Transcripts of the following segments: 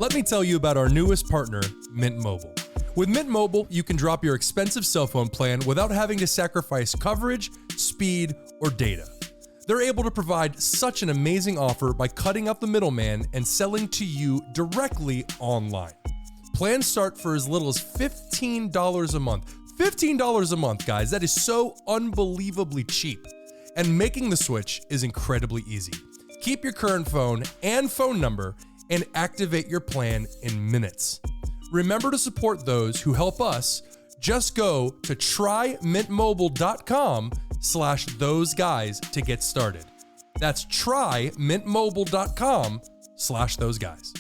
Let me tell you about our newest partner, Mint Mobile. With Mint Mobile, you can drop your expensive cell phone plan without having to sacrifice coverage, speed, or data. They're able to provide such an amazing offer by cutting out the middleman and selling to you directly online. Plans start for as little as $15 a month. $15 a month, guys. That is so unbelievably cheap. And making the switch is incredibly easy. Keep your current phone and phone number and activate your plan in minutes. Remember to support those who help us. Just go to trymintmobile.com/thoseguys to get started. That's trymintmobile.com/thoseguys.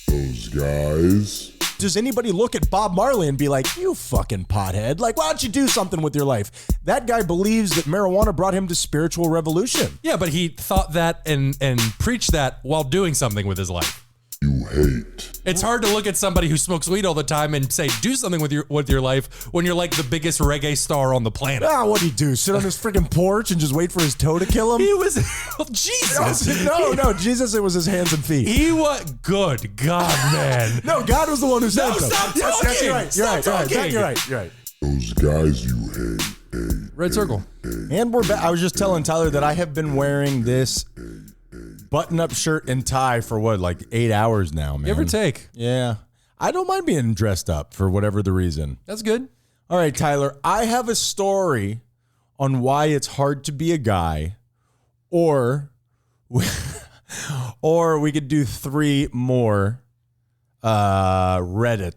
Those guys. Does anybody look at Bob Marley and be like, you fucking pothead? Like, why don't you do something with your life? That guy believes that marijuana brought him to spiritual revolution. Yeah, but he thought that and preached that while doing something with his life. You hate. It's hard to look at somebody who smokes weed all the time and say, do something with your life when you're like the biggest reggae star on the planet. What'd he do? Sit on his freaking porch and just wait for his toe to kill him? He was, Jesus. No, Jesus, it was his hands and feet. He was, good God, man. No, God was the one who said so. Stop talking. You're right. Those guys you hate. Red circle. And we're back. I was just telling Tyler that I have been wearing this button-up shirt and tie for what, like 8 hours now, man. Give or take. Yeah. I don't mind being dressed up for whatever the reason. That's good. All right, Tyler, I have a story on why it's hard to be a guy, or we could do 3 more Reddit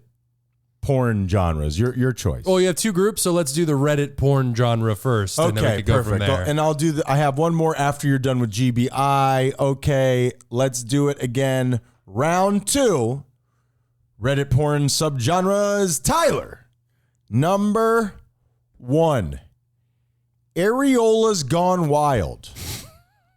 porn genres. Your choice. Well, you have 2 groups, so let's do the Reddit porn genre first, and then we can go from there. And I'll do I have one more after you're done with GBI. Okay, let's do it again. Round 2, Reddit porn subgenres. Tyler, number 1, areolas gone wild.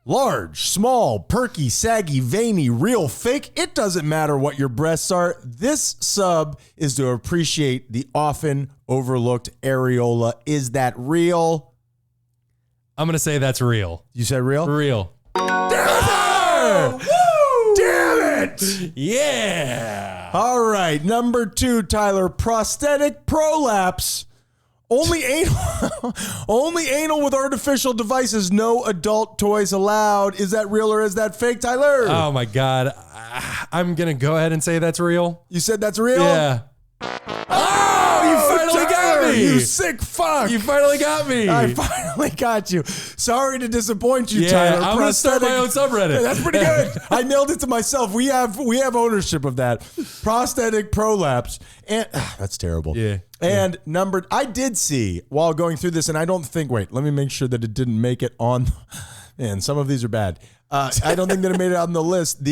Large, small, perky, saggy, veiny, real, fake. It doesn't matter what your breasts are. This sub is to appreciate the often overlooked areola. Is that real? I'm going to say that's real. You said real? Real. Damn it! Woo! Damn it! Yeah. All right, number 2, Tyler, prosthetic prolapse. Only anal with artificial devices. No adult toys allowed. Is that real or is that fake, Tyler? Oh my God. I'm going to go ahead and say that's real. You said that's real? Yeah. Oh, you finally got me. You sick fuck. You finally got me. I finally got you. Sorry to disappoint you, Yeah, Tyler. I'm going to start my own subreddit. Yeah, that's pretty good. I nailed it to myself. We have ownership of that. Prosthetic prolapse. And that's terrible. Yeah. And I did see while going through this, and I don't think, wait, let me make sure that it didn't make it on, man, some of these are bad. I don't think that it made it on the list.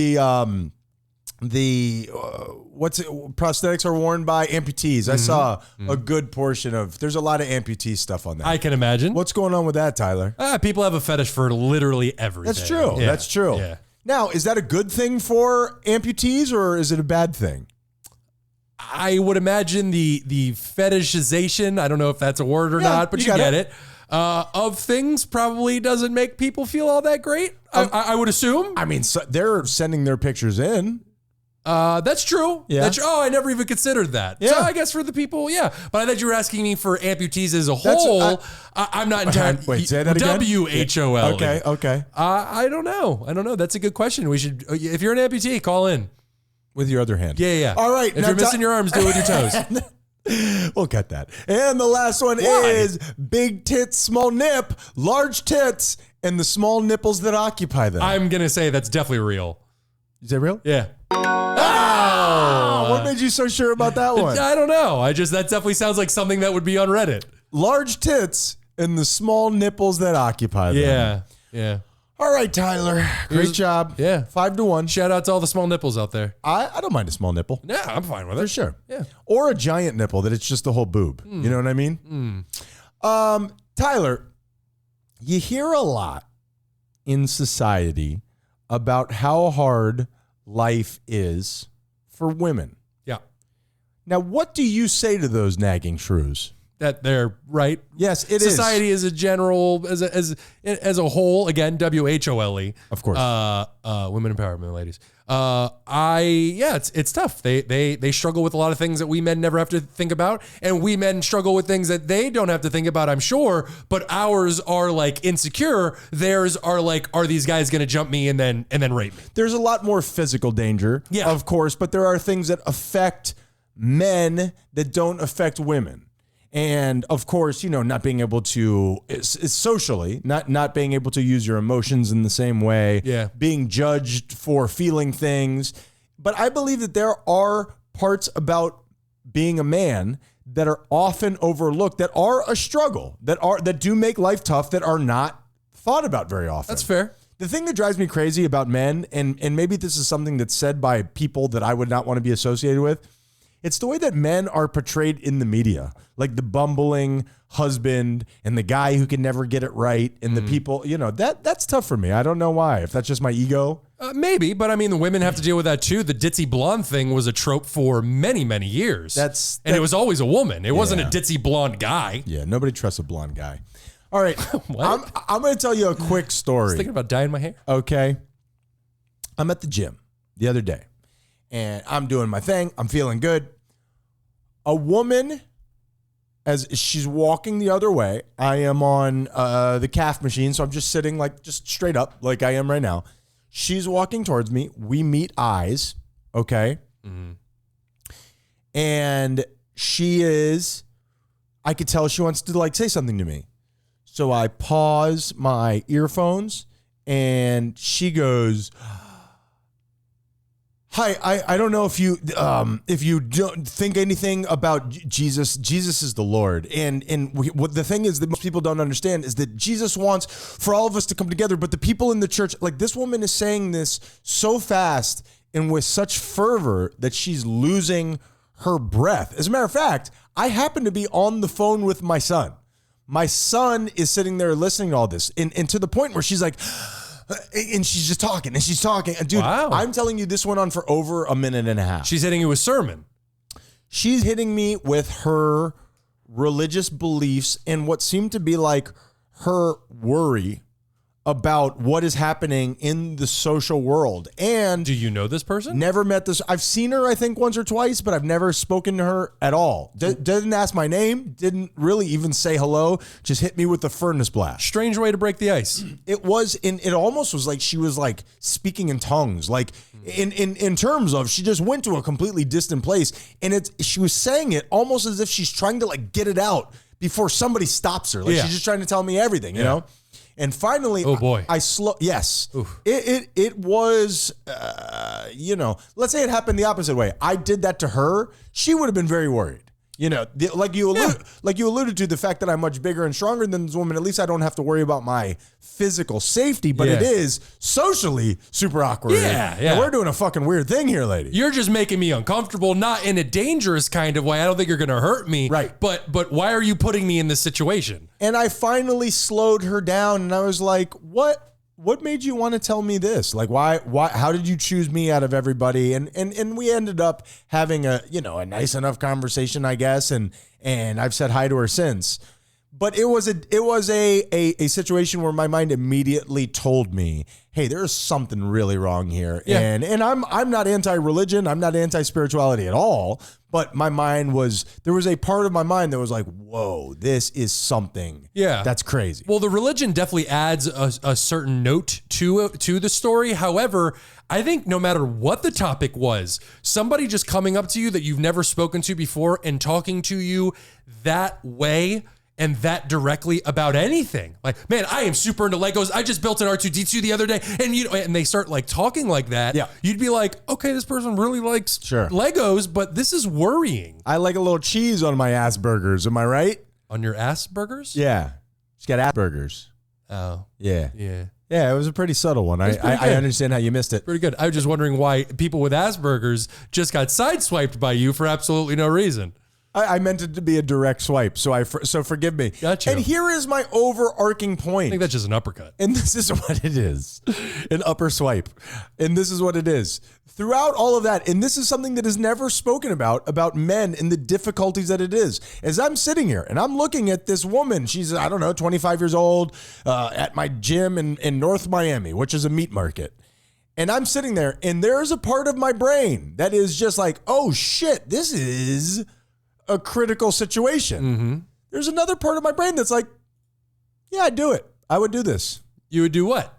Prosthetics are worn by amputees. I saw a good portion there's a lot of amputee stuff on that. I can imagine. What's going on with that, Tyler? People have a fetish for literally everything. That's true. Yeah. That's true. Yeah. Now, is that a good thing for amputees or is it a bad thing? I would imagine the fetishization, I don't know if that's a word or not, but you get it. Of things probably doesn't make people feel all that great. I would assume. I mean, they're sending their pictures in. That's true. Yeah. I never even considered that. Yeah. So I guess for the people, yeah. But I thought you were asking me for amputees as a whole. I'm not entirely. Wait, say that again. WHOL. Okay. I don't know. That's a good question. We should, if you're an amputee, call in. With your other hand. Yeah. All right. If you're missing your arms, do it with your toes. We'll cut that. And the last one is big tits, small nip, large tits, and the small nipples that occupy them. I'm going to say that's definitely real. Is that real? Yeah. What made you so sure about that one? I don't know. That definitely sounds like something that would be on Reddit. Large tits and the small nipples that occupy them. Yeah. All right, Tyler. Great job. Yeah. 5-1. Shout out to all the small nipples out there. I don't mind a small nipple. Yeah, I'm fine with it. For sure. Yeah. Or a giant nipple that it's just the whole boob. You know what I mean? Tyler, you hear a lot in society about how hard life is for women. Yeah. Now, what do you say to those nagging shrews? that they're right. Yes, it is. Society as a general, as a whole, again, WHOLE. Of course. Women empowerment, ladies. It's tough. They struggle with a lot of things that we men never have to think about, and we men struggle with things that they don't have to think about, I'm sure, but ours are like insecure. Theirs are like, are these guys going to jump me and then rape me? There's a lot more physical danger, of course, but there are things that affect men that don't affect women. And of course, not being able to socially, not being able to use your emotions in the same way, being judged for feeling things. But I believe that there are parts about being a man that are often overlooked, that are a struggle, that do make life tough, that are not thought about very often. That's fair. The thing that drives me crazy about men, and maybe this is something that's said by people that I would not want to be associated with, it's the way that men are portrayed in the media, like the bumbling husband and the guy who can never get it right, and the people, that's tough for me. I don't know why, if that's just my ego. Maybe, but I mean, the women have to deal with that too. The ditzy blonde thing was a trope for many, many years. And it was always a woman. It wasn't a ditzy blonde guy. Yeah, nobody trusts a blonde guy. All right, I'm going to tell you a quick story. I was thinking about dyeing my hair. Okay. I'm at the gym the other day, and I'm doing my thing. I'm feeling good. A woman, as she's walking the other way, I am on the calf machine, so I'm just sitting just straight up like I am right now. She's walking towards me. We meet eyes, okay? Mm-hmm. And I could tell she wants to say something to me. So I pause my earphones, and she goes, "Hi, I don't know if you don't think anything about Jesus. Jesus is the Lord, and what the thing is that most people don't understand is that Jesus wants for all of us to come together. But the people in the church, this woman is saying this so fast and with such fervor that she's losing her breath. As a matter of fact, I happen to be on the phone with my son. My son is sitting there listening to all this, and to the point where she's like." And she's just talking and she's talking. And dude, wow. I'm telling you, this went on for over a minute and a half. She's hitting you with sermon. She's hitting me with her religious beliefs and what seemed to be her worry about what is happening in the social world. And do you know this person? Never met this. I've seen her, I think, once or twice, but I've never spoken to her at all. Didn't ask my name. Didn't really even say hello. Just hit me with the furnace blast. Strange way to break the ice. It almost was like she was speaking in tongues, in terms of she just went to a completely distant place, and she was saying it almost as if she's trying to get it out before somebody stops her. She's just trying to tell me everything, you know? And finally, oh boy, yes, it was, let's say it happened the opposite way. I did that to her. She would have been very worried. Like you alluded to, the fact that I'm much bigger and stronger than this woman, at least I don't have to worry about my physical safety, but it is socially super awkward. Yeah. And we're doing a fucking weird thing here, lady. You're just making me uncomfortable, not in a dangerous kind of way. I don't think you're going to hurt me. Right. But why are you putting me in this situation? And I finally slowed her down, and I was like, what made you want to tell me this? Why, how did you choose me out of everybody? And we ended up having a nice enough conversation, I guess. And I've said hi to her since, but it was a situation where my mind immediately told me, hey, there's something really wrong here. Yeah. And I'm not anti-religion. I'm not anti-spirituality at all. But there was a part of my mind that was like, whoa, this is something that's crazy. Well, the religion definitely adds a certain note to the story. However, I think no matter what the topic was, somebody just coming up to you that you've never spoken to before and talking to you that way and that directly about anything. Man, I am super into Legos. I just built an R2-D2 the other day. And they start talking like that. Yeah. You'd be like, okay, this person really likes Legos, but this is worrying. I like a little cheese on my Asperger's. Am I right? On your Asperger's? Yeah. She's got Asperger's. Oh. Yeah. Yeah. Yeah, it was a pretty subtle one. I understand how you missed it. Pretty good. I was just wondering why people with Asperger's just got sideswiped by you for absolutely no reason. I meant it to be a direct swipe, so forgive me. Gotcha. And here is my overarching point. I think that's just an uppercut. And this is what it is. An upper swipe. And this is what it is. Throughout all of that, and this is something that is never spoken about men and the difficulties that it is. As I'm sitting here and I'm looking at this woman, she's, 25 years old, at my gym in North Miami, which is a meat market. And I'm sitting there and there's a part of my brain that is just like, oh shit, this is a critical situation. Mm-hmm. There's another part of my brain that's like, yeah, I'd do it. I would do this. You would do what?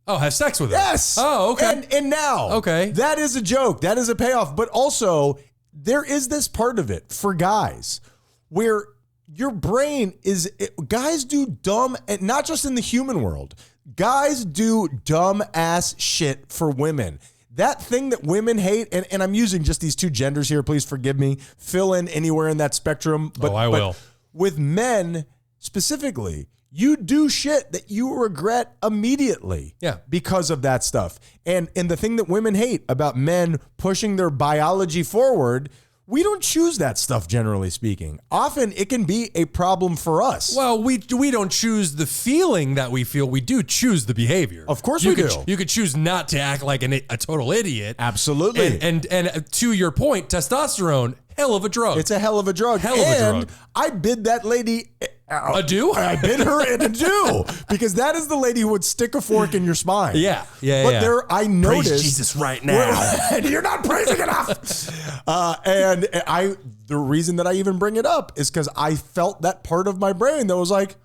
Oh, have sex with her? Yes. Oh, okay. And now, okay, that is a joke. That is a payoff. But also, there is this part of it for guys where your brain is, guys do dumb, and not just in the human world, guys do dumb ass shit for women. That thing that women hate, and I'm using just these two genders here, please forgive me. Fill in anywhere in that spectrum. But, I will. With men specifically, you do shit that you regret immediately. Yeah. Because of that stuff. And the thing that women hate about men pushing their biology forward, we don't choose that stuff, generally speaking. Often it can be a problem for us. Well, we don't choose the feeling that we feel. We do choose the behavior. Of course we do. You could choose not to act like a total idiot. Absolutely. And to your point, testosterone, hell of a drug. It's a hell of a drug. Hell of a drug. I bid that lady adieu. I bid her an adieu because that is the lady who would stick a fork in your spine. Yeah. But there, I noticed. Praise Jesus right now. And you're not praising enough. The reason that I even bring it up is because I felt that part of my brain that was like,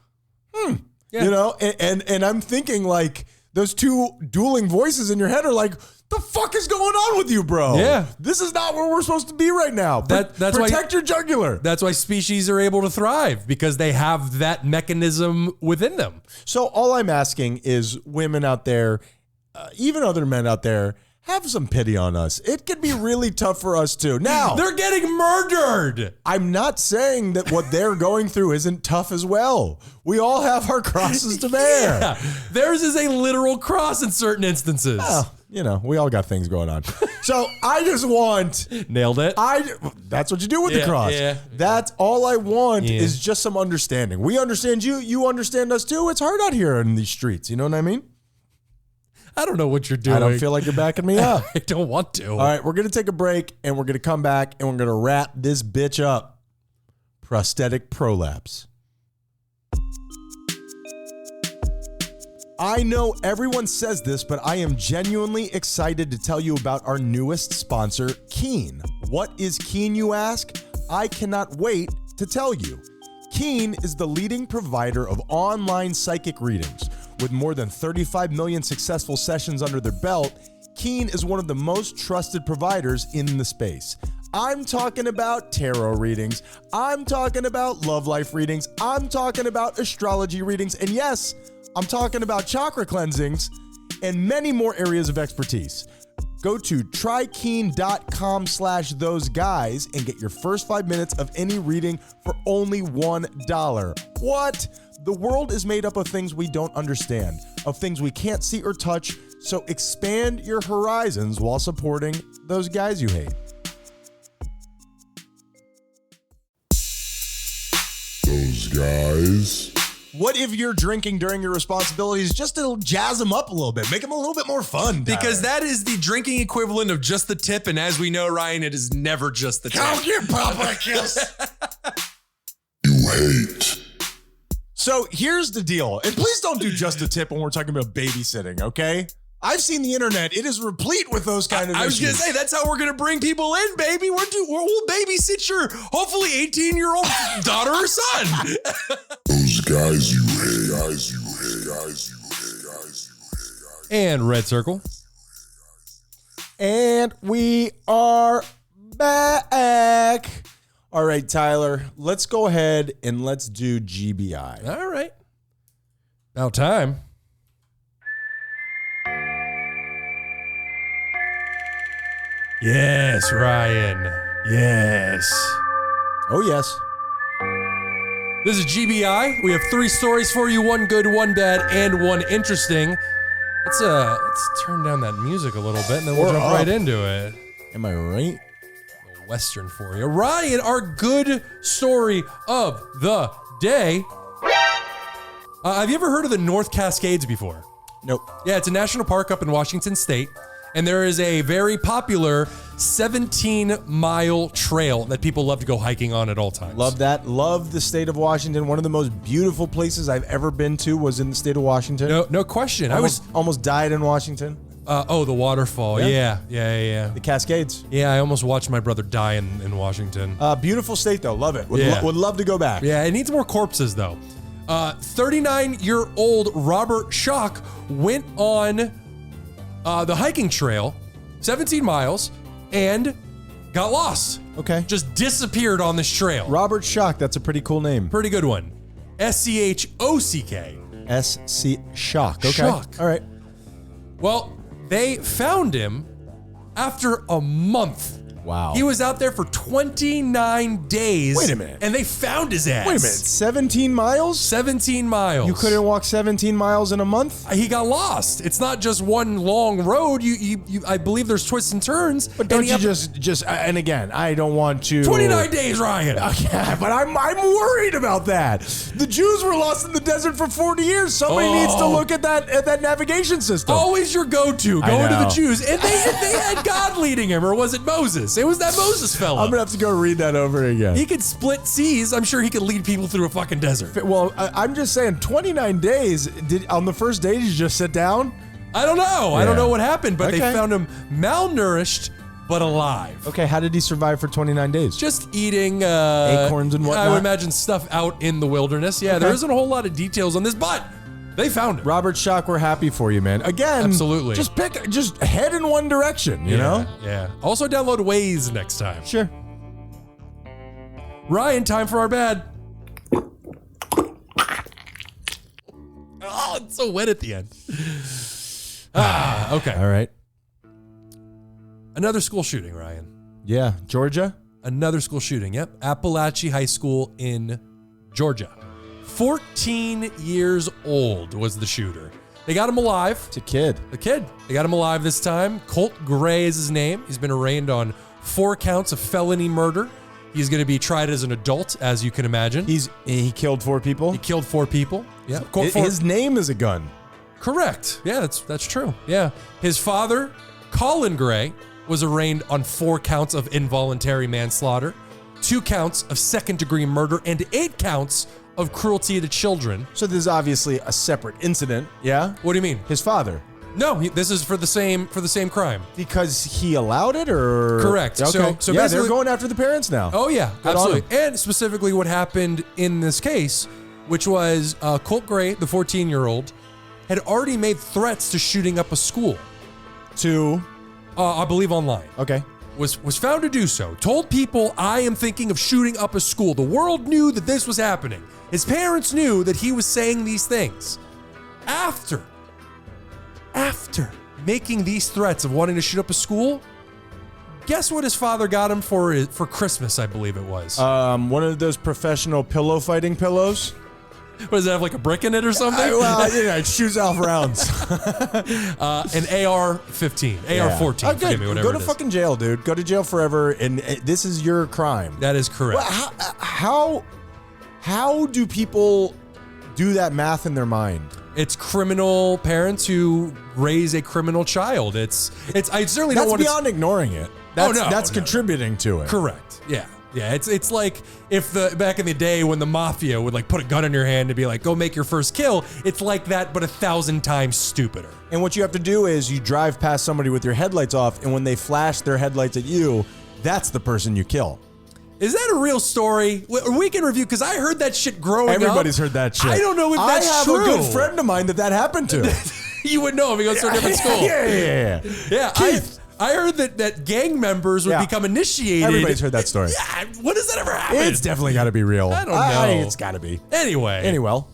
Yeah. and I'm thinking like those two dueling voices in your head are like, the fuck is going on with you, bro? Yeah. This is not where we're supposed to be right now. That's Protect your jugular. That's why species are able to thrive, because they have that mechanism within them. So all I'm asking is women out there, even other men out there, have some pity on us. It can be really tough for us too. Now, They're getting murdered. I'm not saying that what they're going through isn't tough as well. We all have our crosses to bear. Yeah. Theirs is a literal cross in certain instances. Well, we all got things going on. So I just want... Nailed it. That's what you do with the cross. Yeah. That's all I want is just some understanding. We understand you. You understand us too. It's hard out here in these streets. You know what I mean? I don't know what you're doing. I don't feel like you're backing me up. I don't want to. All right, we're going to take a break, and we're going to come back, and we're going to wrap this bitch up. Prosthetic prolapse. I know everyone says this, but I am genuinely excited to tell you about our newest sponsor, Keen. What is Keen, you ask? I cannot wait to tell you. Keen is the leading provider of online psychic readings. With more than 35 million successful sessions under their belt, Keen is one of the most trusted providers in the space. I'm talking about tarot readings. I'm talking about love life readings. I'm talking about astrology readings. And yes, I'm talking about chakra cleansings and many more areas of expertise. Go to trykeen.com/thoseguys and get your first 5 minutes of any reading for only $1. What? The world is made up of things we don't understand, of things we can't see or touch, so expand your horizons while supporting those guys you hate. Those guys. What if you're drinking during your responsibilities just to jazz them up a little bit, make them a little bit more fun? Because that is the drinking equivalent of just the tip, and as we know, Ryan, it is never just the tip. Come here, Papa Kiss. You hate. So here's the deal, and please don't do just a tip when we're talking about babysitting, okay? I've seen the internet. It is replete with those kind of issues. I was going to say, that's how we're going to bring people in, baby. We'll babysit your hopefully 18-year-old daughter or son. Those guys you hate. Guys you hate. Guys you hate. Guys you hate. And red circle. And we are back. All right, Tyler, let's go ahead and let's do GBI. All right. About time. Yes, Ryan. Yes. Oh, yes. This is GBI. We have 3 stories for you, 1 good, 1 bad, and 1 interesting. Let's turn down that music a little bit, and then we'll jump right into it. Am I right? Western for you. Ryan, our good story of the day. Have you ever heard of the North Cascades before? Nope. Yeah, it's a national park up in Washington State, and there is a very popular 17-mile trail that people love to go hiking on at all times. Love that. Love the state of Washington. One of the most beautiful places I've ever been to was in the state of Washington. No question. I almost died in Washington. The waterfall. Yeah. The Cascades. Yeah, I almost watched my brother die in Washington. Beautiful state, though. Love it. Would love to go back. Yeah, it needs more corpses, though. 39-year-old Robert Schock went on the hiking trail, 17 miles, and got lost. Okay. Just disappeared on this trail. Robert Schock. That's a pretty cool name. Pretty good one. S-C-H-O-C-K. S.C. Schock. Okay. Schock. All right. Well, they found him after a month. Wow. He was out there for 29 days. Wait a minute. And they found his ass. Wait a minute. 17 miles? 17 miles. You couldn't walk 17 miles in a month? He got lost. It's not just one long road. I believe there's twists and turns. But don't you just and again, I don't want to 29 days, Ryan. Yeah, but I'm worried about that. The Jews were lost in the desert for 40 years. Somebody needs to look at that navigation system. Always your go-to, going to the Jews. And they had God leading him, or was it Moses? It was that Moses fella. I'm gonna have to go read that over again. He could split seas. I'm sure he could lead people through a fucking desert. Well, I'm just saying, 29 days. On the first day, did you just sit down? I don't know. I don't know what happened, but they Okay. found him malnourished but alive. Okay, how did he survive for 29 days? Just eating acorns and whatnot? I would imagine stuff out in the wilderness. Yeah, there isn't a whole lot of details on this, but they found him. Robert Schock, we're happy for you, man. Again, Absolutely. Just head in one direction, you know? Yeah. Also download Waze next time. Sure. Ryan, time for our bad. Oh, it's so wet at the end. Okay. All right. Another school shooting, Ryan. Yeah, Georgia? Another school shooting. Yep. Appalachia High School in Georgia. 14 years old was the shooter. They got him alive. It's a kid. The kid. They got him alive this time. Colt Gray is his name. He's been arraigned on 4 counts of felony murder. He's going to be tried as an adult, as you can imagine. He killed 4 people? He killed 4 people. Yeah. His name is a gun. Correct. Yeah, that's true. Yeah. His father, Colin Gray, was arraigned on 4 counts of involuntary manslaughter, 2 counts of second-degree murder, and 8 counts of cruelty to children. So this is obviously a separate incident, yeah? What do you mean? His father. No, this is for the same crime. Because he allowed it, or? Correct. Okay. So yeah, basically, they're going after the parents now. Oh yeah, Good on absolutely. And specifically, what happened in this case, which was Colt Gray, the 14-year-old, had already made threats to shooting up a school. To? I believe online. Okay. Was found to do so. Told people, I am thinking of shooting up a school. The world knew that this was happening. His parents knew that he was saying these things. After making these threats of wanting to shoot up a school, guess what his father got him for Christmas, I believe it was. One of those professional pillow fighting pillows. What, does it have like a brick in it or something? It shoots off rounds. An AR-15, AR-14, Okay, forgive me, whatever go to it is. fucking jail, dude. Go to jail forever, and this is your crime. That is correct. Well, how do people do that math in their mind? It's criminal parents who raise a criminal child. I certainly don't That's want to... beyond ignoring it. That's contributing to it. Correct. Yeah. Yeah, it's like if back in the day when the mafia would like put a gun in your hand and be like, go make your first kill. It's like that, but 1,000 times stupider. And what you have to do is you drive past somebody with your headlights off, and when they flash their headlights at you, that's the person you kill. Is that a real story? We can review, because I heard that shit growing up. Everybody's heard that shit. I don't know if that's true. I have a good friend of mine that happened to. You would know if he goes to a different school. Yeah. Keith. I heard that gang members would become initiated. Everybody's heard that story. Yeah, what does that ever happen? It's definitely got to be real. I don't know. It's got to be. Anyway.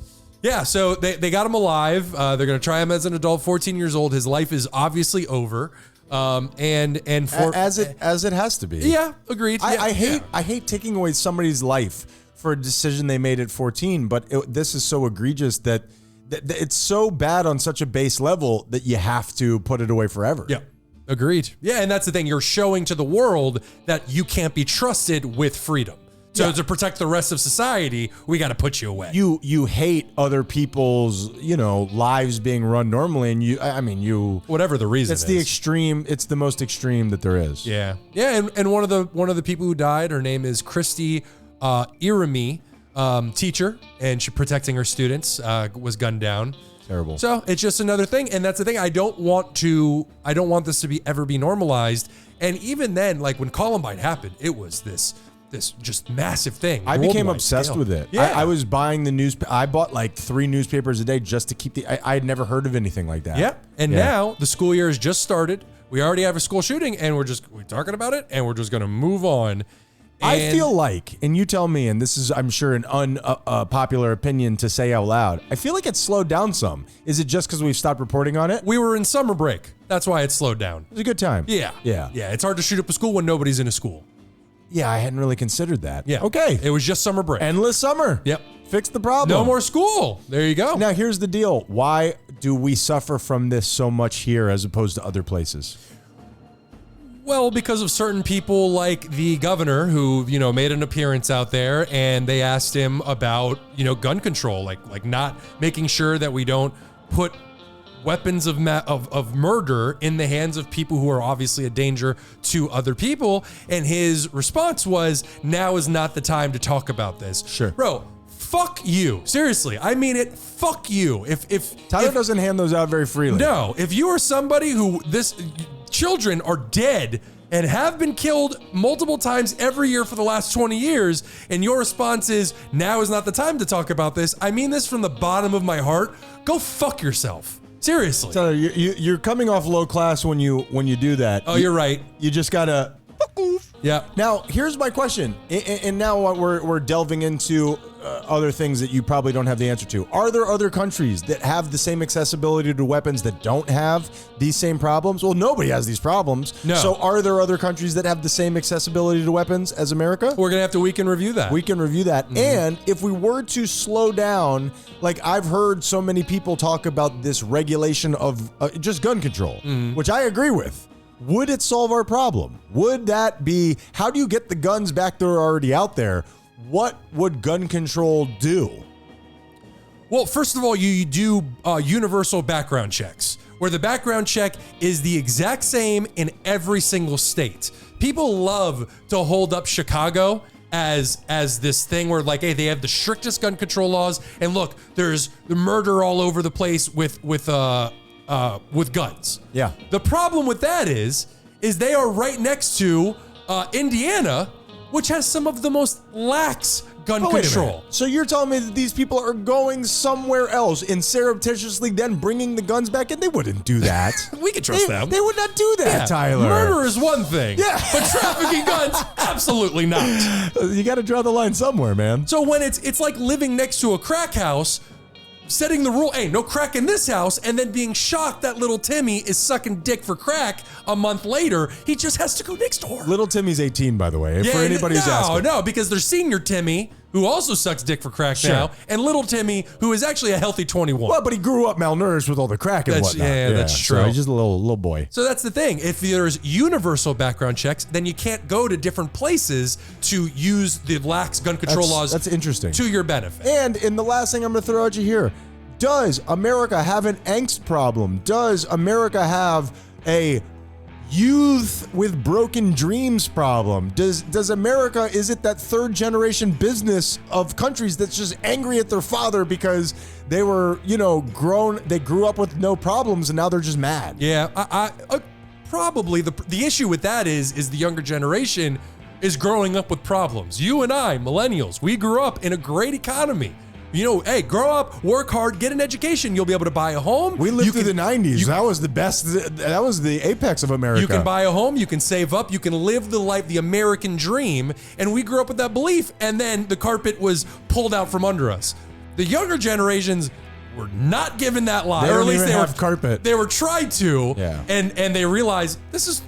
Yeah, so they got him alive. They're going to try him as an adult, 14 years old. His life is obviously over. And for as it has to be. Yeah, agreed. I hate taking away somebody's life for a decision they made at 14, but this is so egregious that it's so bad on such a base level that you have to put it away forever. Yeah. Agreed. Yeah, and that's the thing. You're showing to the world that you can't be trusted with freedom. So to protect the rest of society, we got to put you away. You hate other people's, lives being run normally, and whatever the reason. It's the extreme. It's the most extreme that there is. Yeah, and one of the people who died, her name is Christy Irami, teacher, and she protecting her students, was gunned down. Terrible. So it's just another thing, and that's the thing. I don't want this to ever be normalized. And even then, like when Columbine happened, it was this just massive thing. I became obsessed with it. Yeah. I was buying the news. I bought like 3 newspapers a day just to keep I had never heard of anything like that. Yeah. And now the school year has just started. We already have a school shooting, and we're talking about it, and we're just going to move on. I feel like, and you tell me, and this is, I'm sure, an unpopular opinion to say out loud, I feel like it's slowed down some. Is it just because we've stopped reporting on it? We were in summer break. That's why it slowed down. It was a good time. Yeah. Yeah. Yeah. It's hard to shoot up a school when nobody's in a school. Yeah, I hadn't really considered that. Yeah. Okay. It was just summer break. Endless summer. Yep. Fix the problem. No more school. There you go. Now, here's the deal. Why do we suffer from this so much here as opposed to other places? Well, because of certain people like the governor who, made an appearance out there, and they asked him about, gun control, like not making sure that we don't put weapons of murder in the hands of people who are obviously a danger to other people. And his response was, now is not the time to talk about this. Sure. Bro, fuck you. Seriously. I mean it. Fuck you. If Tyler doesn't hand those out very freely. No. If you are somebody who children are dead and have been killed multiple times every year for the last 20 years, and your response is, now is not the time to talk about this, I mean this from the bottom of my heart, go fuck yourself. Seriously. Tyler, you're coming off low class when you do that. Oh, you're right. You just gotta fuck off. Yeah. Now, here's my question, and now we're delving into other things that you probably don't have the answer to. Are there other countries that have the same accessibility to weapons that don't have these same problems? Well, nobody has these problems. No. So are there other countries that have the same accessibility to weapons as America? We're going to have to week in review that. We can review that. And if we were to slow down, like I've heard so many people talk about this regulation of just gun control, which I agree with. Would it solve our problem? Would that be, how do you get the guns back that are already out there? What would gun control do? Well, first of all, you do universal background checks, where the background check is the exact same in every single state. People love to hold up Chicago as this thing where, like, hey, they have the strictest gun control laws, and look, there's the murder all over the place with guns. Yeah. The problem with that is they are right next to Indiana, which has some of the most lax gun control. So you're telling me that these people are going somewhere else and surreptitiously then bringing the guns back in? They wouldn't do that. We can trust them. They would not do that, Tyler. Murder is one thing. Yeah. But trafficking guns, absolutely not. You got to draw the line somewhere, man. So when it's like living next to a crack house, setting the rule, hey, no crack in this house, and then being shocked that little Timmy is sucking dick for crack a month later, he just has to go next door. Little Timmy's 18, by the way, for anybody who's asking. No, because there's senior Timmy, who also sucks dick for crack now, and little Timmy, who is actually a healthy 21. Well, but he grew up malnourished with all the crack and whatnot. Yeah, that's true. So he's just a little boy. So that's the thing. If there's universal background checks, then you can't go to different places to use the lax gun control laws. That's interesting. To your benefit. And the last thing I'm going to throw at you here, does America have an angst problem? Does America have a youth with broken dreams problem? Does America, is it that third generation business of countries that's just angry at their father because they were, they grew up with no problems and now they're just mad? Yeah, I probably the issue with that is the younger generation is growing up with problems. You and I, millennials, we grew up in a great economy. Hey, grow up, work hard, get an education. You'll be able to buy a home. We lived through the 90s. That was the best. That was the apex of America. You can buy a home. You can save up. You can live the life, the American dream. And we grew up with that belief. And then the carpet was pulled out from under us. The younger generations were not given that lie. They or don't at least even they have were carpet. They were tried to. Yeah. And they realized this is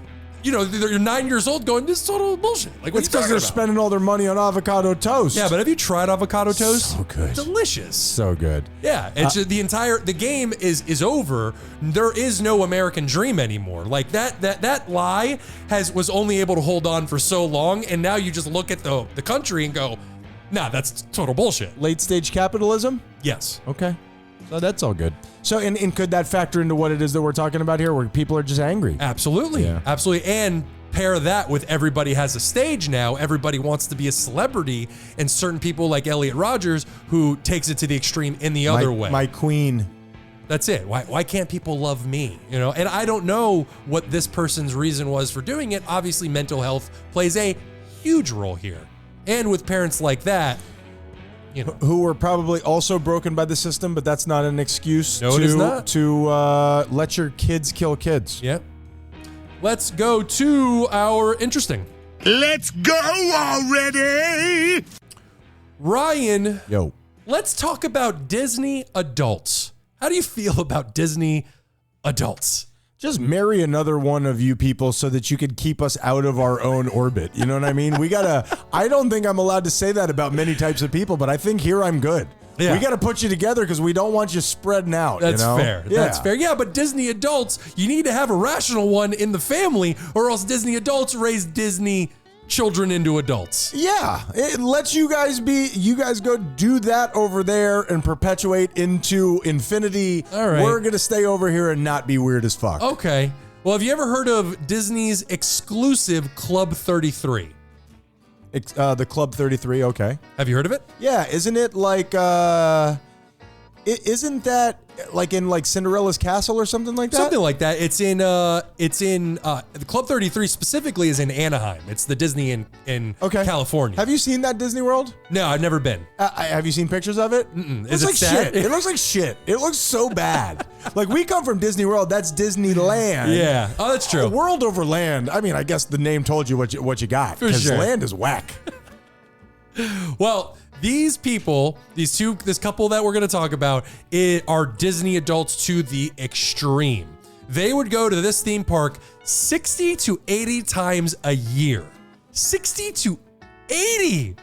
they're 9 years old going, this is total bullshit. Like, It's because they're spending all their money on avocado toast. Yeah, but have you tried avocado toast? So good. Delicious. So good. Yeah, it's just the game is over. There is no American dream anymore. Like that lie was only able to hold on for so long, and now you just look at the country and go, nah, that's total bullshit. Late stage capitalism? Yes. Okay. So that's all good. So, and could that factor into what it is that we're talking about here, where people are just angry? Absolutely. Yeah. Absolutely. And pair that with everybody has a stage now. Everybody wants to be a celebrity, and certain people like Elliot Rodgers, who takes it to the extreme in the other way. My queen. That's it. Why can't people love me? And I don't know what this person's reason was for doing it. Obviously, mental health plays a huge role here. And with parents like that, who were probably also broken by the system, but that's not an excuse it is not. to let your kids kill kids. Yep. Let's go to our interesting. Let's go already! Ryan, Yo. let's talk about Disney adults. How do you feel about Disney adults? Just marry another one of you people so that you could keep us out of our own orbit. You know what I mean? I don't think I'm allowed to say that about many types of people, but I think here I'm good. Yeah. We got to put you together because we don't want you spreading out. That's fair. Yeah. That's fair. Yeah, but Disney adults, you need to have a rational one in the family, or else Disney adults raise Disney children into adults. Yeah, it lets you guys go do that over there and perpetuate into infinity. All right. We're going to stay over here and not be weird as fuck. Okay. Well, have you ever heard of Disney's exclusive Club 33? The Club 33, okay. Have you heard of it? Yeah, isn't it like, isn't that like in like Cinderella's Castle or something like that? Something like that. It's in the Club 33 specifically is in Anaheim. It's the Disney in California. Have you seen that Disney World? No, I've never been. Have you seen pictures of it? Is it like sad? shit. It looks like shit. It looks so bad. Like, we come from Disney World. That's Disneyland. Yeah. Oh, that's true. World over land. I mean, I guess the name told you what you got. For Because sure. land is whack. Well, these people, this couple that we're going to talk about, are Disney adults to the extreme. They would go to this theme park 60 to 80 times a year. 60 to 80.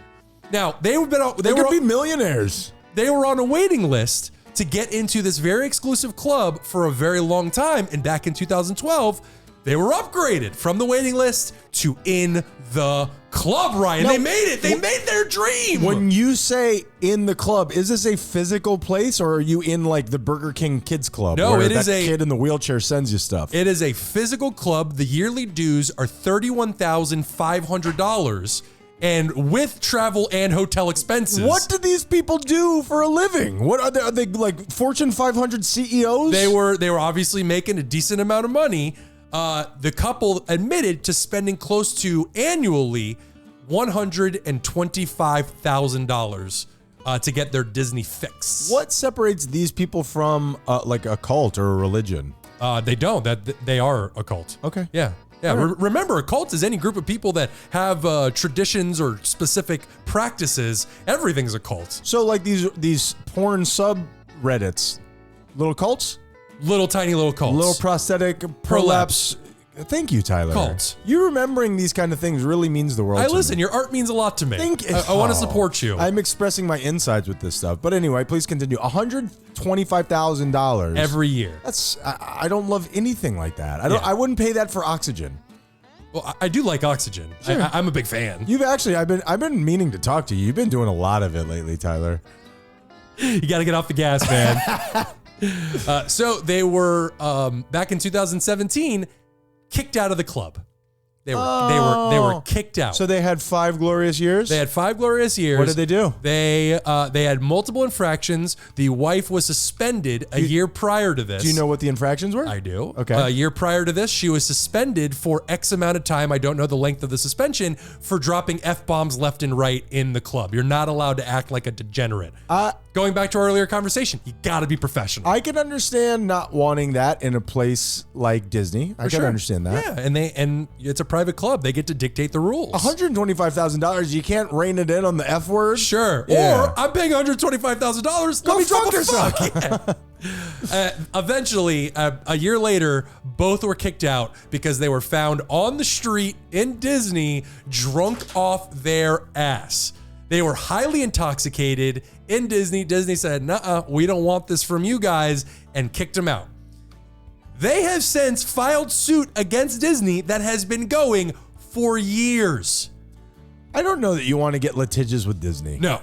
Now, they could be millionaires. They were on a waiting list to get into this very exclusive club for a very long time. And back in 2012, they were upgraded from the waiting list to in the club, Ryan. Now, they made it. They made their dream. When you say in the club, is this a physical place, or are you in like the Burger King Kids Club? No, where it is that kid in the wheelchair sends you stuff. It is a physical club. The yearly dues are $31,500, and with travel and hotel expenses. What do these people do for a living? What are they like Fortune 500 CEOs? They were obviously making a decent amount of money. The couple admitted to spending close to annually $125,000 to get their Disney fix. What separates these people from like a cult or a religion? They don't. They are a cult. Okay. Yeah. Yeah. Remember, a cult is any group of people that have traditions or specific practices. Everything's a cult. So like these porn subreddits, little cults? Tiny little cults. Little prosthetic prolapse. Thank you, Tyler. Cults. You remembering these kind of things really means the world to listen, me. your art means a lot to me. I want to support you. I'm expressing my insides with this stuff. But anyway, please continue. $125,000 every year. That's I don't love anything like that. I wouldn't pay that for oxygen. Well, I do like oxygen. Sure. I'm a big fan. I've been meaning to talk to you. You've been doing a lot of it lately, Tyler. You got to get off the gas, man. So they were back in 2017 kicked out of the club. They were kicked out. So they had 5 glorious years? They had 5 glorious years. What did they do? They had multiple infractions. The wife was suspended a year prior to this. Do you know what the infractions were? I do. Okay. A year prior to this, she was suspended for X amount of time. I don't know the length of the suspension, for dropping F-bombs left and right in the club. You're not allowed to act like a degenerate. Going back to our earlier conversation, you got to be professional. I can understand not wanting that in a place like Disney. I can understand that. Yeah, and it's a private club. They get to dictate the rules. $125,000. You can't rein it in on the F word. Sure. Yeah. Or I'm paying $125,000. Go Let me fuck drop a yourself. fuck. Eventually, a year later, both were kicked out because they were found on the street in Disney, drunk off their ass. They were highly intoxicated in Disney. Disney said, "Nuh-uh, we don't want this from you guys," and kicked them out. They have since filed suit against Disney that has been going for years. I don't know that you want to get litigious with Disney. No.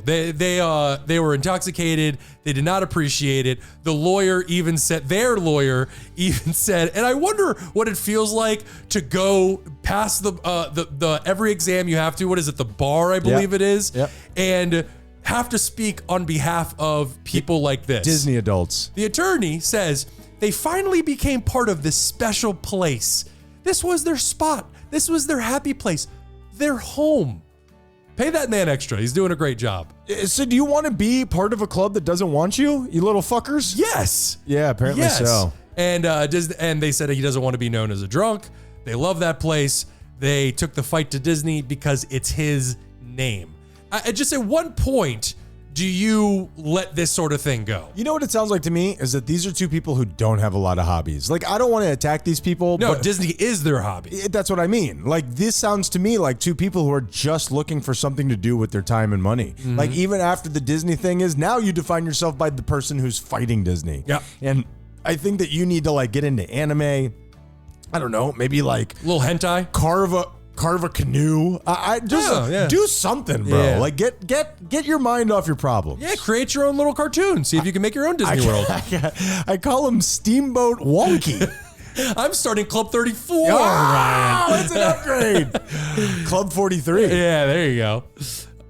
They were intoxicated. They did not appreciate it. Their lawyer even said, and I wonder what it feels like to go past the every exam you have to. What is it? The bar, I believe it is. Yep. And have to speak on behalf of people like this. Disney adults. The attorney says they finally became part of this special place. This was their spot. This was their happy place. Their home. Pay that man extra. He's doing a great job. So do you want to be part of a club that doesn't want you, you little fuckers? Yes. Yeah, apparently so. And they said he doesn't want to be known as a drunk. They love that place. They took the fight to Disney because it's his name. Just at one point, do you let this sort of thing go? You know what it sounds like to me is that these are two people who don't have a lot of hobbies. Like, I don't want to attack these people. No, but Disney is their hobby. That's what I mean. Like, this sounds to me like two people who are just looking for something to do with their time and money. Mm-hmm. Like, even after the Disney thing is, now you define yourself by the person who's fighting Disney. Yeah. And I think that you need to, like, get into anime. I don't know, maybe like Little hentai. Carve a canoe. I just do something, bro. Yeah. Like get your mind off your problems. Yeah, create your own little cartoon. See if you can make your own Disney World. I call him Steamboat Wonky. I'm starting Club 34. Oh, Ryan. it's an upgrade. Club 43. Yeah, there you go.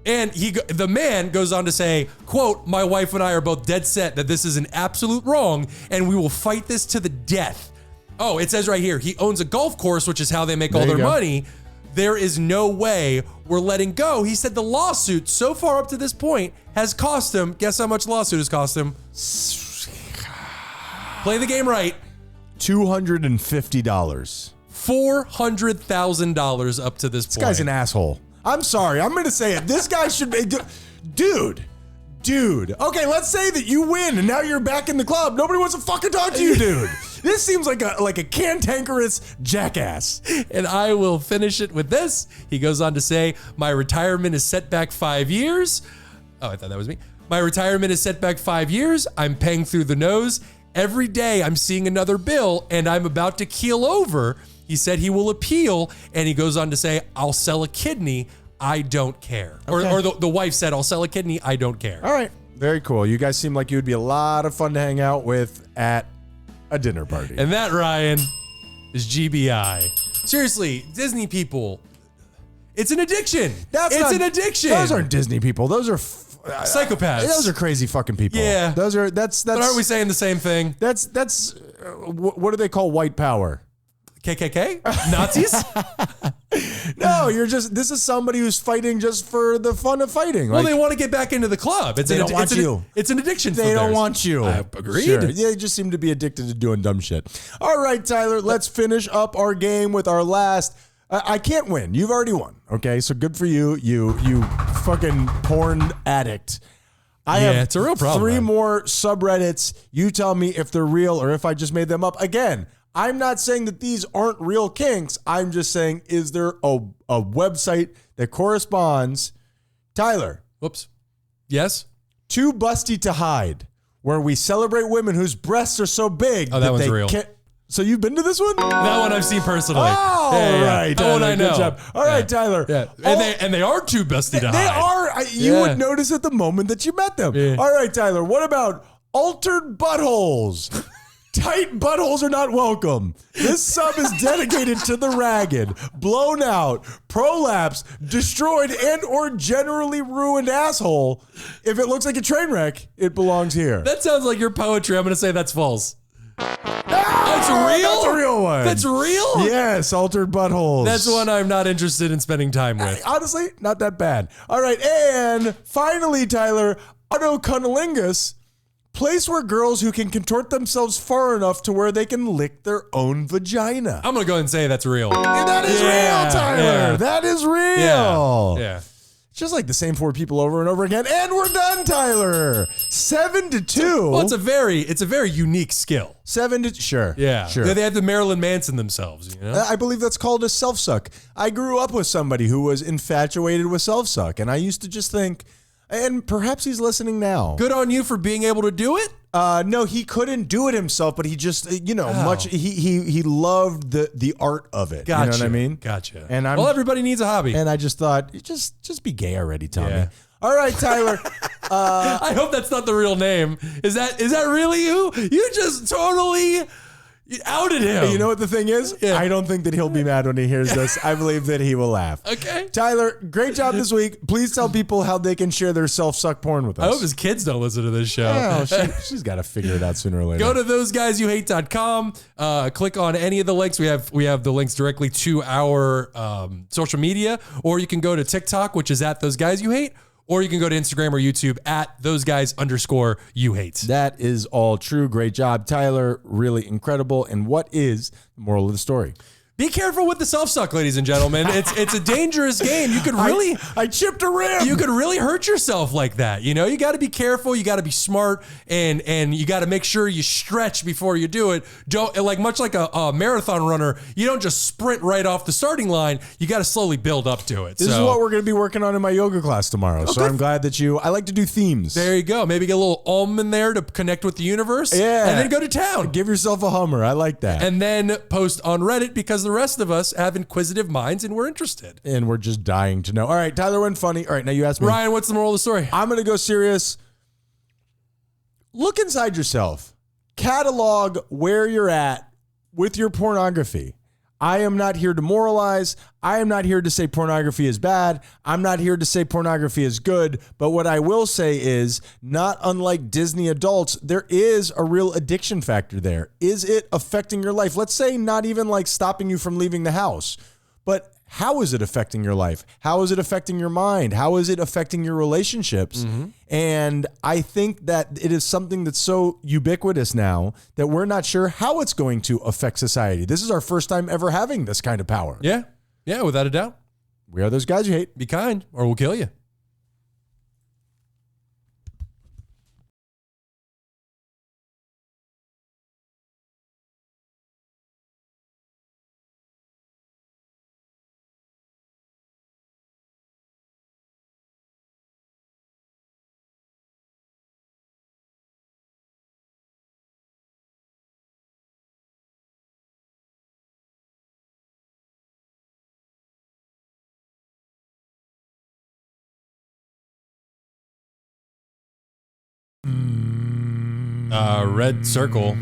And the man goes on to say, quote, "My wife and I are both dead set that this is an absolute wrong and we will fight this to the death." Oh, it says right here, he owns a golf course, which is how they make all their money. There is no way we're letting go. He said the lawsuit so far up to this point has cost him. Guess how much the lawsuit has cost him? Play the game right. $250. $400,000 up to this point. This guy's an asshole. I'm sorry. I'm going to say it. This guy should be... Dude. Okay, let's say that you win and now you're back in the club. Nobody wants to fucking talk to you, dude. This seems like a cantankerous jackass. And I will finish it with this. He goes on to say, "My retirement is set back 5 years." Oh, I thought that was me. "My retirement is set back 5 years. I'm paying through the nose. Every day I'm seeing another bill and I'm about to keel over." He said he will appeal, and he goes on to say, "I'll sell a kidney. I don't care." Okay. Or the wife said, "I'll sell a kidney. I don't care." All right. Very cool. You guys seem like you would be a lot of fun to hang out with at a dinner party. And that, Ryan, is GBI. Seriously, Disney people, it's an addiction. It's an addiction. Those aren't Disney people. Those are psychopaths. Those are crazy fucking people. Yeah. That's. But aren't we saying the same thing? That's what do they call white power? KKK? Nazis? No, this is somebody who's fighting just for the fun of fighting. Well, they want to get back into the club. They don't want you. It's an addiction for They don't want you. Agreed. Sure. Yeah, they just seem to be addicted to doing dumb shit. All right, Tyler, let's finish up our game with our last. I can't win. You've already won. Okay, so good for you. You fucking porn addict. I have it's a real problem. 3 more subreddits. You tell me if they're real or if I just made them up. Again, I'm not saying that these aren't real kinks. I'm just saying, is there a website that corresponds? Tyler. Whoops. Yes? Too Busty to Hide, where we celebrate women whose breasts are so big that one's they real. can't. So you've been to this one? That one I've seen personally. Oh, right. That one I know. Good job. All right, Tyler. Yeah. And they are too busty to hide. They are. You would notice at the moment that you met them. Yeah. All right, Tyler. What about altered buttholes? Tight buttholes are not welcome. This sub is dedicated to the ragged, blown out, prolapsed, destroyed, and or generally ruined asshole. If it looks like a train wreck, it belongs here. That sounds like your poetry. I'm going to say that's false. That's real? That's a real one. That's real? Yes, altered buttholes. That's one I'm not interested in spending time with. Honestly, not that bad. All right, and finally, Tyler, Autocunnilingus Place where girls who can contort themselves far enough to where they can lick their own vagina. I'm going to go ahead and say that's real. That is real, Tyler. Yeah. That is real. Yeah. It's just like the same 4 people over and over again. And we're done, Tyler. 7-2. Well, it's a very unique skill. 7 to sure. Yeah. Sure. They have the Marilyn Manson themselves, you know? I believe that's called a self-suck. I grew up with somebody who was infatuated with self-suck, and I used to just think, and perhaps he's listening now. Good on you for being able to do it. No, he couldn't do it himself, but he just, he loved the art of it. Gotcha. You know what I mean? Gotcha. And everybody needs a hobby. And I just thought, just be gay already, Tommy. Yeah. All right, Tyler. I hope that's not the real name. Is that really you? You just totally outed him. You know what the thing is? Yeah. I don't think that he'll be mad when he hears this. I believe that he will laugh. Okay. Tyler, great job this week. Please tell people how they can share their self-suck porn with us. I hope his kids don't listen to this show. Well, she's got to figure it out sooner or later. Go to thoseguysyouhate.com. Click on any of the links. We have the links directly to our social media, or you can go to TikTok, which is at @thoseguysyouhate, or you can go to Instagram or YouTube at @thoseguys_youhate. That is all true. Great job, Tyler. Really incredible. And what is the moral of the story? Be careful with the self-suck, ladies and gentlemen. It's a dangerous game. You could really I chipped a rib. You could really hurt yourself like that. You know, you got to be careful. You got to be smart, and you got to make sure you stretch before you do it. Don't much like a marathon runner. You don't just sprint right off the starting line. You got to slowly build up to it. This is what we're going to be working on in my yoga class tomorrow. So I'm glad that I like to do themes. There you go. Maybe get a little in there to connect with the universe. Yeah. And then go to town. Give yourself a Hummer. I like that. And then post on Reddit, because the rest of us have inquisitive minds and we're interested. And we're just dying to know. All right, Tyler went funny. All right, now you ask me. Ryan, what's the moral of the story? I'm going to go serious. Look inside yourself. Catalog where you're at with your pornography. I am not here to moralize. I am not here to say pornography is bad. I'm not here to say pornography is good. But what I will say is, not unlike Disney adults, there is a real addiction factor there. Is it affecting your life? Let's say not even like stopping you from leaving the house, but how is it affecting your life? How is it affecting your mind? How is it affecting your relationships? Mm-hmm. And I think that it is something that's so ubiquitous now that we're not sure how it's going to affect society. This is our first time ever having this kind of power. Yeah. Yeah, without a doubt. We are those guys you hate. Be kind or we'll kill you. Red circle.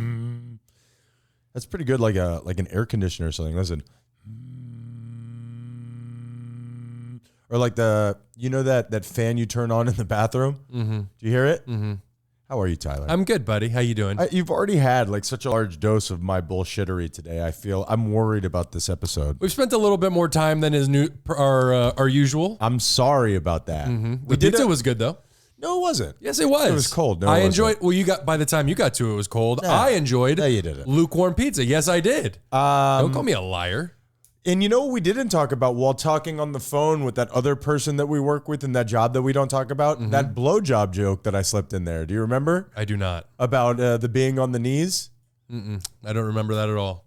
That's pretty good, like an air conditioner or something. Listen. Or like that fan you turn on in the bathroom? Mm-hmm. Do you hear it? Mm-hmm. How are you, Tyler? I'm good, buddy. How you doing? You've already had like such a large dose of my bullshittery today. I'm worried about this episode. We've spent a little bit more time than is our usual. I'm sorry about that. Mm-hmm. The pizza was good though. No, it wasn't. Yes, it was. It was cold. No, I enjoyed. Well, by the time you got to it, was cold. Nah. I enjoyed. No, you didn't. Lukewarm pizza. Yes, I did. Don't call me a liar. And you know what we didn't talk about while talking on the phone with that other person that we work with in that job that we don't talk about? Mm-hmm. That blowjob joke that I slipped in there. Do you remember? I do not. About the being on the knees? Mm-mm. I don't remember that at all.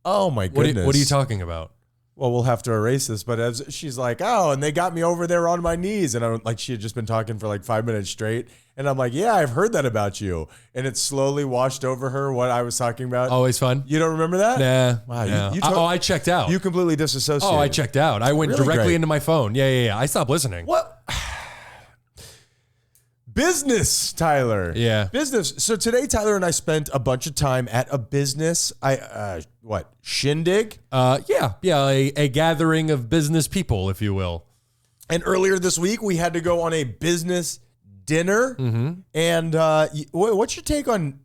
Oh my goodness. What are you talking about? Well, we'll have to erase this, but as she's like, oh, and they got me over there on my knees. And I'm like, she had just been talking for like 5 minutes straight. And I'm like, yeah, I've heard that about you. And it slowly washed over her what I was talking about. Always fun. You don't remember that? Nah. Wow. No. I checked out. You completely disassociated. Oh, I checked out. I went really directly great. into my phone. Yeah. I stopped listening. What? Business, Tyler. Yeah. Business. So today, Tyler and I spent a bunch of time at a business. Shindig? Yeah. A gathering of business people, if you will. And earlier this week, we had to go on a business dinner. Mm-hmm. And what's your take on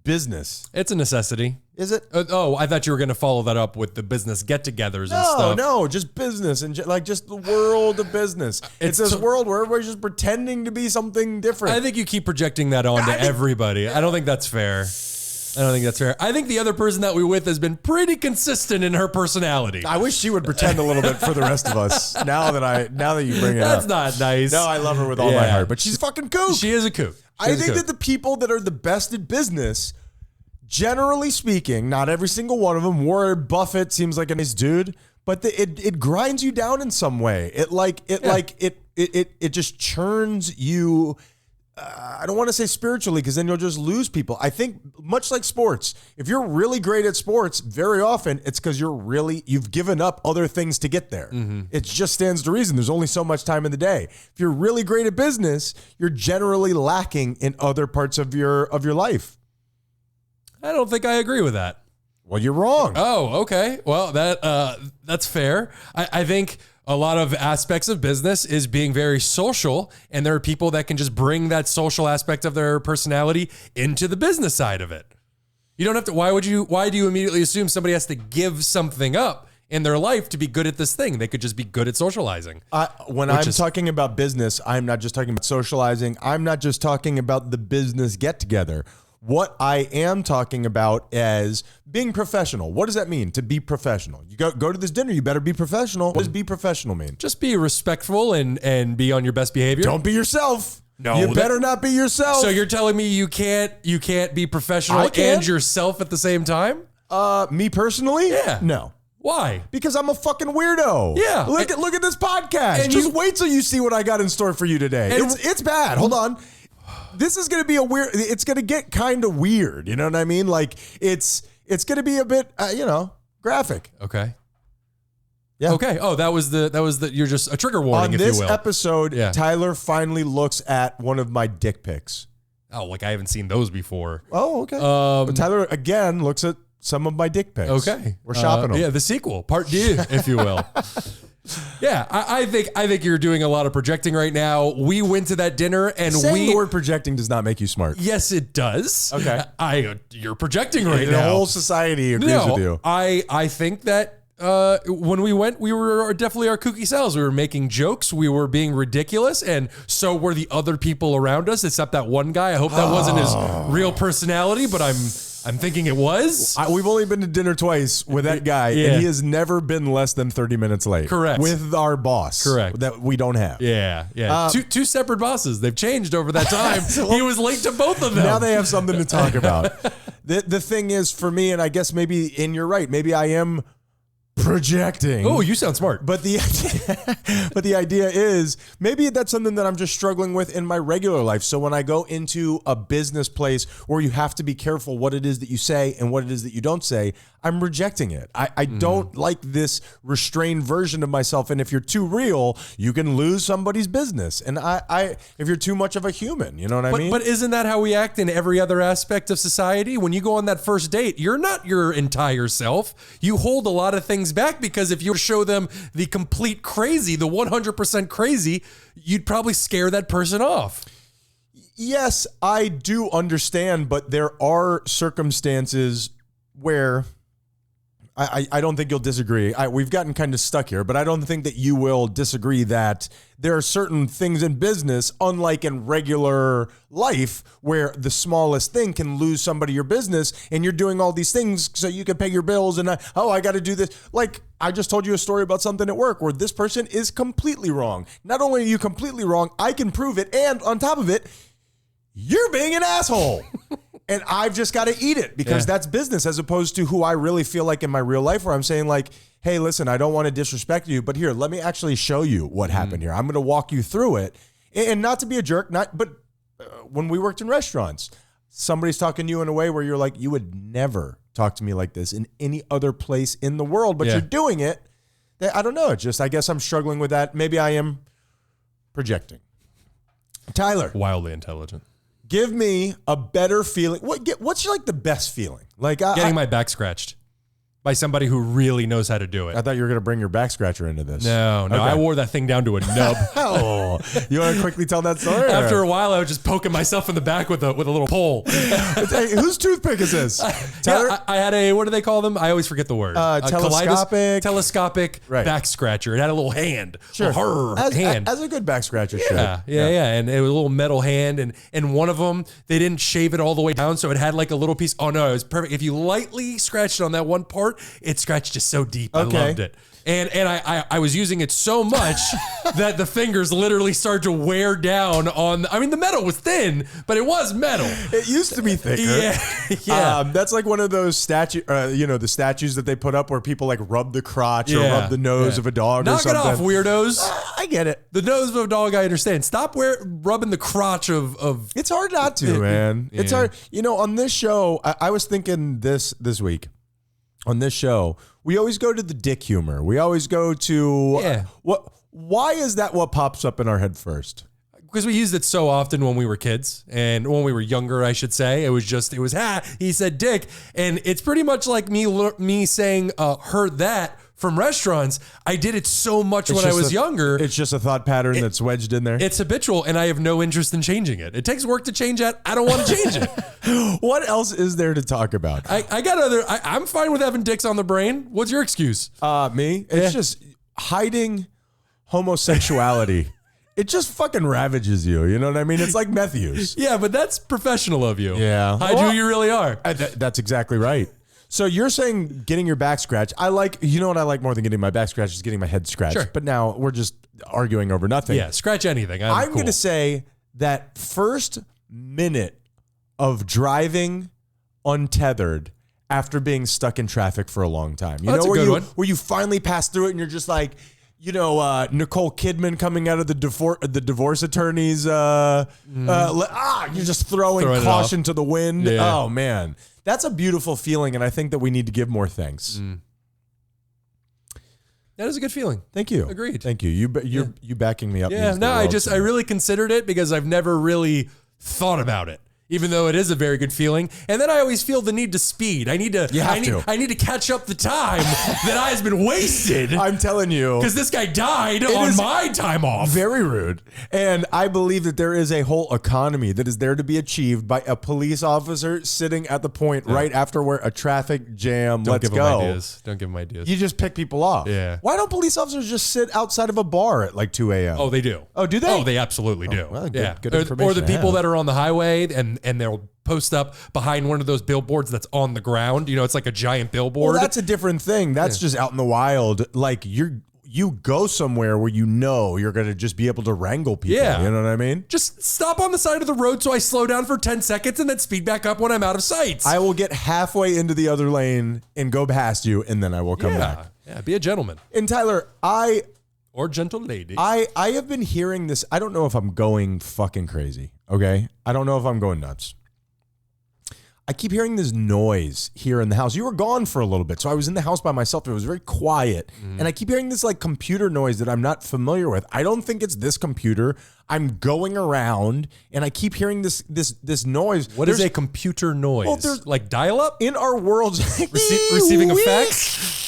business? It's a necessity. Is it? I thought you were going to follow that up with the business get-togethers and stuff. No, just business and just the world of business. It's this world where everybody's just pretending to be something different. I think you keep projecting that onto everybody. I don't think that's fair. I think the other person that we're with has been pretty consistent in her personality. I wish she would pretend a little bit for the rest of us. Now that you bring it up. That's not nice. No, I love her with all my heart, but she's a fucking kook. She is a kook. I think that the people that are the best at business, generally speaking, not every single one of them. Warren Buffett seems like a nice dude, but it grinds you down in some way. It just churns you. I don't want to say spiritually because then you'll just lose people. I think much like sports, if you're really great at sports, very often it's because you've given up other things to get there. Mm-hmm. It just stands to reason. There's only so much time in the day. If you're really great at business, you're generally lacking in other parts of your life. I don't think I agree with that. Well, you're wrong. Oh, okay. Well, that's fair. I think a lot of aspects of business is being very social, and there are people that can just bring that social aspect of their personality into the business side of it. You don't have to. Why do you immediately assume somebody has to give something up in their life to be good at this thing? They could just be good at socializing. When I'm talking about business, I'm not just talking about socializing. I'm not just talking about the business get together. What I am talking about is being professional. What does that mean, to be professional? You go to this dinner, you better be professional. What does be professional mean? Just be respectful and be on your best behavior. Don't be yourself. No, you better not be yourself. So you're telling me you can't be professional and yourself at the same time? Me personally? Yeah. No. Why? Because I'm a fucking weirdo. Yeah. Look at this podcast. And just wait till you see what I got in store for you today. It's bad. Hold on. This is going to be it's going to get kind of weird. You know what I mean? Like it's going to be a bit, graphic. Okay. Yeah. Okay. Oh, that was you're just a trigger warning, if you will. On this episode, Tyler finally looks at one of my dick pics. Oh, like I haven't seen those before. Oh, okay. But Tyler again looks at some of my dick pics. Okay. We're shopping them. Yeah, the sequel, part D, if you will. Yeah, I think you're doing a lot of projecting right now. We went to that dinner and Saying the word projecting does not make you smart. Yes, it does. Okay. You're projecting right now. The whole society agrees with you. I think that when we went, we were definitely our kooky selves. We were making jokes. We were being ridiculous. And so were the other people around us, except that one guy. I hope that wasn't his real personality, but I'm thinking it was. We've only been to dinner twice with that guy, and he has never been less than 30 minutes late. Correct. With our boss. Correct. That we don't have. Yeah. Two separate bosses. They've changed over that time. He was late to both of them. Now they have something to talk about. The thing is, for me, and I guess and you're right, maybe I am projecting. Oh, you sound smart. But the idea is maybe that's something that I'm just struggling with in my regular life. So when I go into a business place where you have to be careful what it is that you say and what it is that you don't say, I'm rejecting it. I don't like this restrained version of myself. And if you're too real, you can lose somebody's business. And if you're too much of a human, you know what I mean? But isn't that how we act in every other aspect of society? When you go on that first date, you're not your entire self. You hold a lot of things back because if you show them the complete crazy, the 100% crazy, you'd probably scare that person off. Yes, I do understand, but there are circumstances where I don't think you'll disagree. We've gotten kind of stuck here, but I don't think that you will disagree that there are certain things in business, unlike in regular life, where the smallest thing can lose somebody your business, and you're doing all these things so you can pay your bills, and I got to do this. Like, I just told you a story about something at work where this person is completely wrong. Not only are you completely wrong, I can prove it, and on top of it, you're being an asshole. And I've just got to eat it because that's business as opposed to who I really feel like in my real life, where I'm saying like, hey, listen, I don't want to disrespect you, but here, let me actually show you what happened here. I'm going to walk you through it. And not to be a jerk, but when we worked in restaurants, somebody's talking to you in a way where you're like, you would never talk to me like this in any other place in the world, but you're doing it. I don't know. I guess I'm struggling with that. Maybe I am projecting. Tyler. Wildly intelligent. Give me a better feeling. What's like the best feeling? Like getting my back scratched by somebody who really knows how to do it. I thought you were going to bring your back scratcher into this. No, Okay. I wore that thing down to a nub. Oh, you want to quickly tell that story? After a while, I was just poking myself in the back with a little pole. Hey, whose toothpick is this? Tyler? Yeah, I had a, what do they call them? I always forget the word. Telescopic Right. back scratcher. It had a little hand. Sure. Hand. As a good back scratcher should. Yeah. And it was a little metal hand, and one of them, they didn't shave it all the way down, so it had like a little piece. Oh no, it was perfect. If you lightly scratched it on that one part, it scratched just so deep. Okay. I loved it. And I was using it so much that the fingers literally started to wear down on. I mean, the metal was thin, but it was metal. It used to be thicker. Yeah. That's like one of those the statues that they put up where people like rub the crotch or rub the nose of a dog or Knock something. it off, weirdos. I get it. The nose of a dog, I understand. Stop rubbing the crotch of. It's hard not to, man. It's hard. On this show, I was thinking this week. On this show, we always go to the dick humor. We always go to why is that what pops up in our head first? Because we used it so often when we were kids and when we were younger, I should say. It was he said dick. And it's pretty much like me saying, heard that from restaurants. I did it so much when I was younger. It's just a thought pattern that's wedged in there. It's habitual and I have no interest in changing it. It takes work to change that. I don't want to change it. What else is there to talk about? I'm fine with having dicks on the brain. What's your excuse? Me? It's just hiding homosexuality. It just fucking ravages you. You know what I mean? It's like meth use. Yeah, but that's professional of you. Yeah. Hide who you really are. That's exactly right. So you're saying getting your back scratched. You know what I like more than getting my back scratched is getting my head scratched. Sure. But now we're just arguing over nothing. Yeah, scratch anything. I'm going to say that first minute of driving untethered after being stuck in traffic for a long time. You know, where you finally pass through it and you're just like, Nicole Kidman coming out of the divorce attorney's, you're just throwing caution to the wind. Yeah. Oh man, that's a beautiful feeling. And I think that we need to give more thanks. That is a good feeling. Thank you. Agreed. Thank you. You backing me up. Yeah. No, I really considered it because I've never really thought about it. Even though it is a very good feeling. And then I always feel the need to speed. I need to catch up the time that has been wasted. I'm telling you. Because this guy died on my time off. Very rude. And I believe that there is a whole economy that is there to be achieved by a police officer sitting at the point right after where a traffic jam. Don't give him ideas. You just pick people off. Yeah. Why don't police officers just sit outside of a bar at like 2 a.m.? Oh, they do. Oh, do they? Oh, they absolutely do. Well, yeah. Good information or the people that are on the highway and they'll post up behind one of those billboards that's on the ground. It's like a giant billboard. Well, that's a different thing. That's just out in the wild. Like you go somewhere where you're going to just be able to wrangle people. Yeah. You know what I mean? Just stop on the side of the road so I slow down for 10 seconds and then speed back up when I'm out of sight. I will get halfway into the other lane and go past you, and then I will come back. Yeah, be a gentleman. And Tyler, or gentle lady. I have been hearing this. I don't know if I'm going fucking crazy. Okay? I don't know if I'm going nuts. I keep hearing this noise here in the house. You were gone for a little bit, so I was in the house by myself. It was very quiet, and I keep hearing this like computer noise that I'm not familiar with. I don't think it's this computer. I'm going around, and I keep hearing this noise. What is a computer noise? Well, like dial-up? In our world, receiving effects?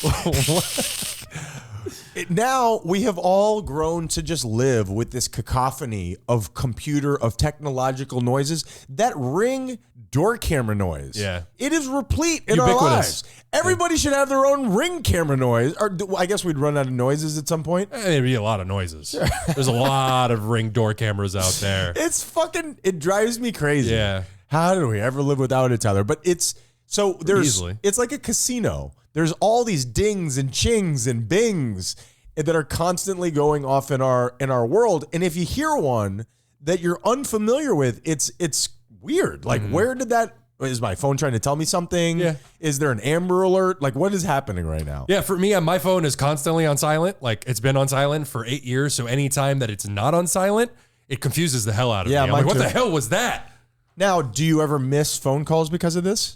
Now we have all grown to just live with this cacophony of technological noises that ring door camera noise. Yeah. It is replete in our lives. Everybody should have their own Ring camera noise. Or I guess we'd run out of noises at some point. There'd be a lot of noises. There's a lot of Ring door cameras out there. It drives me crazy. Yeah. How do we ever live without it, Tyler? But it's like a casino. There's all these dings and chings and bings that are constantly going off in our world. And if you hear one that you're unfamiliar with, it's weird. Like, where did that... Is my phone trying to tell me something? Yeah. Is there an Amber Alert? Like, what is happening right now? Yeah, for me, my phone is constantly on silent. Like, it's been on silent for 8 years. So anytime that it's not on silent, it confuses the hell out of me. I'm like, what the hell was that? Now, do you ever miss phone calls because of this?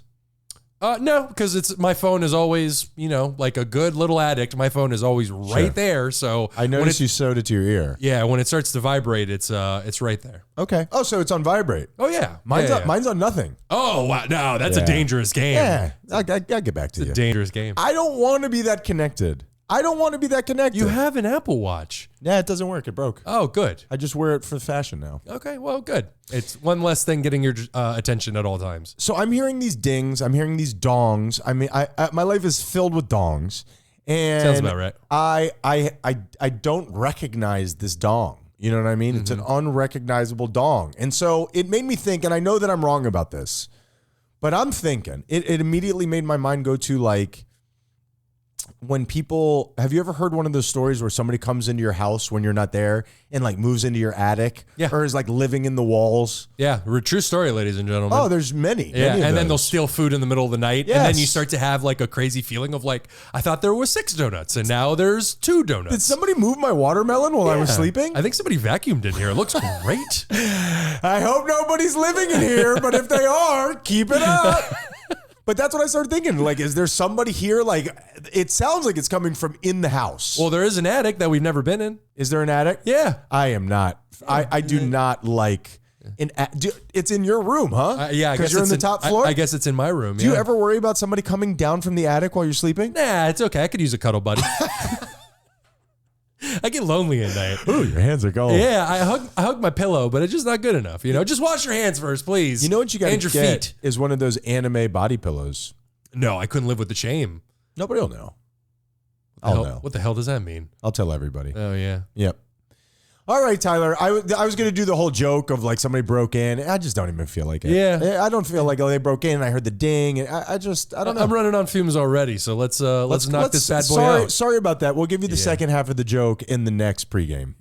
No, because my phone is always, like a good little addict. My phone is always right there. So I noticed you sewed it to your ear. Yeah, when it starts to vibrate, it's right there. Okay. Oh, so it's on vibrate. Oh yeah, Mine's on nothing. Oh wow, no, that's a dangerous game. Yeah, I'll get back to you. It's a dangerous game. I don't want to be that connected. You have an Apple Watch. Yeah, it doesn't work. It broke. Oh, good. I just wear it for fashion now. Okay, well, good. It's one less thing getting your attention at all times. So I'm hearing these dings. I'm hearing these dongs. I mean, my life is filled with dongs. And Sounds about right. I don't recognize this dong. You know what I mean? It's an unrecognizable dong. And so it made me think, and I know that I'm wrong about this, but I'm thinking, it immediately made my mind go to like, when people, have you ever heard one of those stories where somebody comes into your house when you're not there and like moves into your attic or is like living in the walls? Yeah, true story, ladies and gentlemen. Oh, there's many. Yeah, many and of then they'll those. steal food in the middle of the night. Yes. And then you start to have like a crazy feeling of like, I thought there was 6 donuts and now there's 2 donuts. Did somebody move my watermelon while I was sleeping? I think somebody vacuumed in here. It looks great. I hope nobody's living in here, but if they are, keep it up. But that's what I started thinking. Like, is there somebody here? Like, it sounds like it's coming from in the house. Well, there is an attic that we've never been in. Is there an attic? Yeah. I am not. I do not like an it's in your room, huh? Yeah, I guess because you're in the top floor. I guess it's in my room. Do you ever worry about somebody coming down from the attic while you're sleeping? Nah, it's okay. I could use a cuddle buddy. I get lonely at night. Ooh, your hands are cold. Yeah, I hug my pillow, but it's just not good enough. Just wash your hands first, please. You know what you got to your get feet. is one of those anime body pillows. No, I couldn't live with the shame. Nobody will know. I'll know. What the hell does that mean? I'll tell everybody. Oh yeah. Yep. All right, Tyler. I was going to do the whole joke of like somebody broke in. I just don't even feel like it. Yeah. I don't feel like they broke in and I heard the ding. And I don't know. I'm running on fumes already, so let's knock this bad boy out. Sorry about that. We'll give you the second half of the joke in the next pregame.